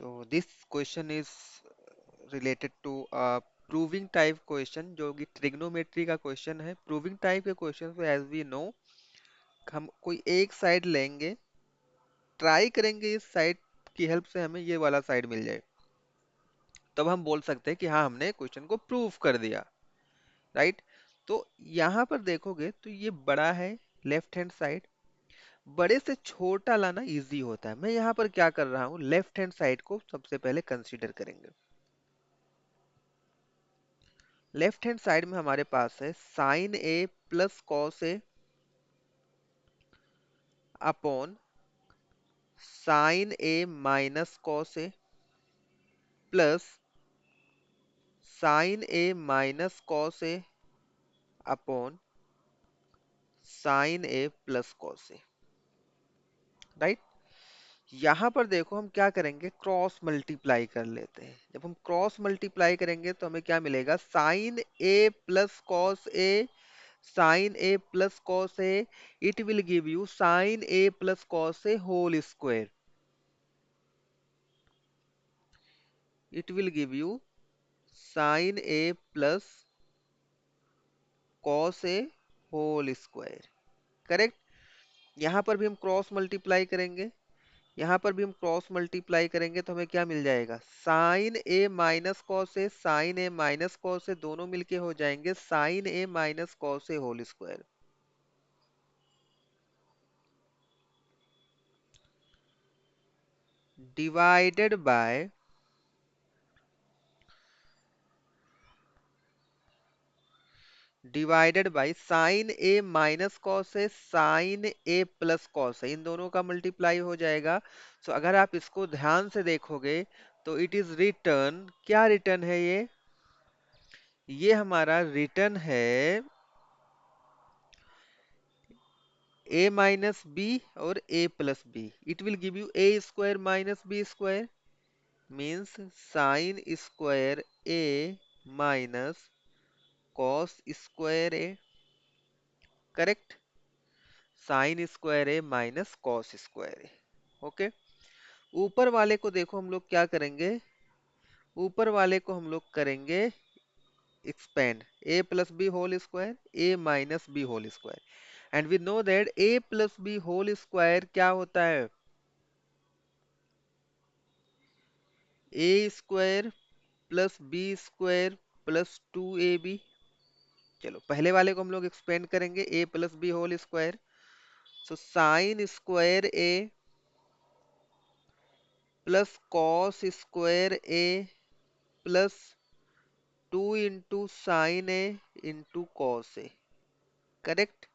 So this question is related to proving type question जो कि trigonometry का question है। proving type के question को as we know हम कोई एक साइड लेंगे, ट्राई करेंगे इस साइड की हेल्प से हमें ये वाला साइड मिल जाए, तब हम बोल सकते हैं कि हाँ हमने क्वेश्चन को प्रूव कर दिया। राइट। तो यहाँ पर देखोगे तो ये बड़ा है, लेफ्ट हैंड साइड। बड़े से छोटा लाना इजी होता है। मैं यहाँ पर क्या कर रहा हूँ, लेफ्ट हैंड साइड को सबसे पहले कंसीडर करेंगे। लेफ्ट हैंड साइड में हमारे पास है sign A plus cos A upon sine A minus cos A plus sign A minus cos A upon sine A plus cos A. Right. यहाँ पर देखो हम क्या करेंगे, क्रॉस मल्टीप्लाई कर लेते हैं। जब हम क्रॉस मल्टीप्लाई करेंगे तो हमें क्या मिलेगा, sine A plus cos A, sine A plus cos a, it will give you sine A plus cos A whole square. It will give you sine A plus cos A whole square. Correct. यहाँ पर भी हम cross multiply करेंगे, यहाँ पर भी हम cross multiply करेंगे तो हमें क्या मिल जाएगा, sine A minus cos A, sine A minus cos A दोनों मिलके हो जाएंगे sine A minus cos A whole square. Divided by sine A minus cos A, sine A plus cos A, इन दोनों का मल्टीप्लाई हो जाएगा। सो अगर आप इसको ध्यान से देखोगे तो इट इज रिटर्न, क्या रिटर्न है ये हमारा रिटर्न है a माइनस बी और a plus b. It will give you a square minus b square, means sine square a minus cos square a। Correct. Sine square a minus cos square a। Okay. ऊपर वाले को देखो हम लोग क्या करेंगे, ऊपर वाले को हम लोग करेंगे expand, a plus B whole square, a minus B whole square. And we know that a plus B whole square क्या होता है, A square plus B square plus 2ab। चलो पहले वाले को हम लोग एक्सपेंड करेंगे, a plus B whole square. So sine square A plus cos square A plus 2 into sine A into cos A. Correct.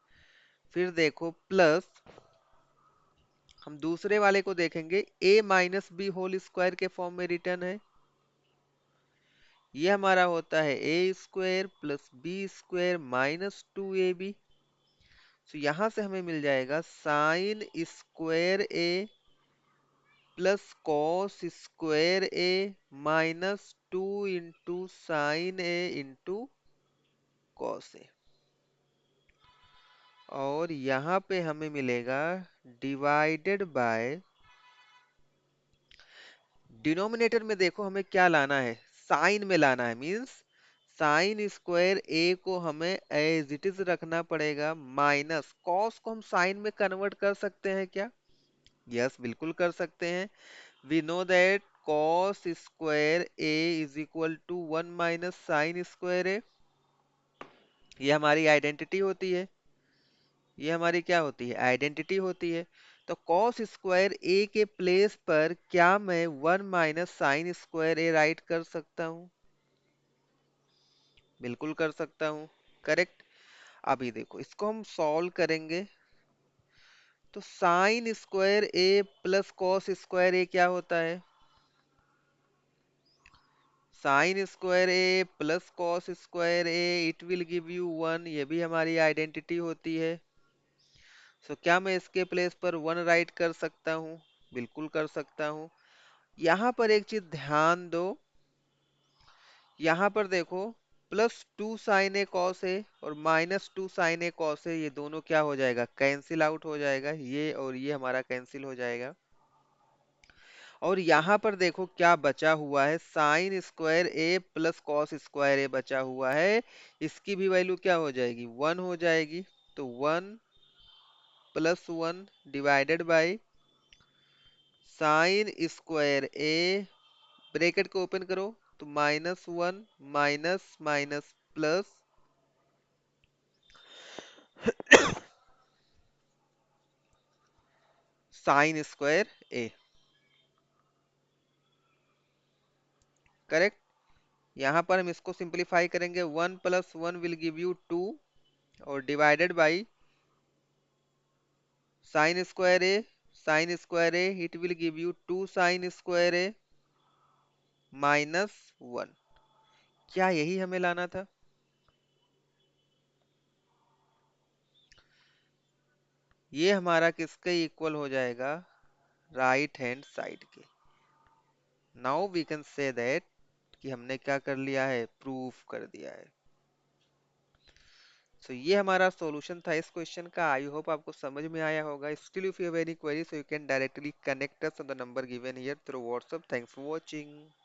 फिर देखो प्लस हम दूसरे वाले को देखेंगे, a minus B whole square के फॉर्म में रिटर्न है। ये हमारा होता है A square plus B square minus 2ab। तो यहां से हमें मिल जाएगा sine square A plus cos square A minus 2 into sine A into cos ए। और यहाँ पे हमें मिलेगा डिवाइडेड बाय, डिनोमिनेटर में देखो हमें क्या लाना है, साइन में लाना है, मींस साइन स्क्वायर ए को हमें एज इट इज रखना पड़ेगा, माइनस कॉस को हम साइन में कन्वर्ट कर सकते हैं क्या, यस बिल्कुल कर सकते हैं। We know that cos square a is equal to 1 minus sine square a। ये हमारी आइडेंटिटी होती है, ये हमारी क्या होती है, आइडेंटिटी होती है। तो cos स्क्वायर a के प्लेस पर क्या मैं 1 minus sine square a right कर सकता हूँ, बिल्कुल कर सकता हूँ। करेक्ट। अभी देखो इसको हम सॉल्व करेंगे तो sign square a plus cos square a क्या होता है, sign square A plus cos square A, it will give you 1, ये भी हमारी आइडेंटिटी होती है। सो क्या मैं इसके प्लेस पर 1 राइट कर सकता हूँ, बिल्कुल कर सकता हूँ। यहाँ पर एक चीज ध्यान दो, यहाँ पर देखो +2 sin a cos a और -2 sin a cos a, ये दोनों क्या हो जाएगा, कैंसिल आउट हो जाएगा, ये और ये हमारा कैंसिल हो जाएगा। और यहाँ पर देखो क्या बचा हुआ है, sign square A plus cos square ए बचा हुआ है। इसकी भी वैल्यू क्या हो जाएगी, 1 हो जाएगी। तो 1 + 1 divided by sine square A, bracket को ओपन करो, तो -1 minus minus plus sine square A. Correct. यहाँ पर हम इसको सिंपलीफाई करेंगे, 1 + 1 विल गिव यू 2 और divided by sine square A, sine square A it will give you 2 sine square A -1। क्या यही हमें लाना था? ये हमारा किसके इक्वल हो जाएगा, राइट हैंड साइड के। Now we can say that कि हमने क्या कर लिया है, प्रूफ कर दिया है। सो ये हमारा सॉल्यूशन था इस क्वेश्चन का। आई होप आपको समझ में आया होगा। Still if you have any query, so you can directly connect us on the number given here through WhatsApp. Thanks for watching.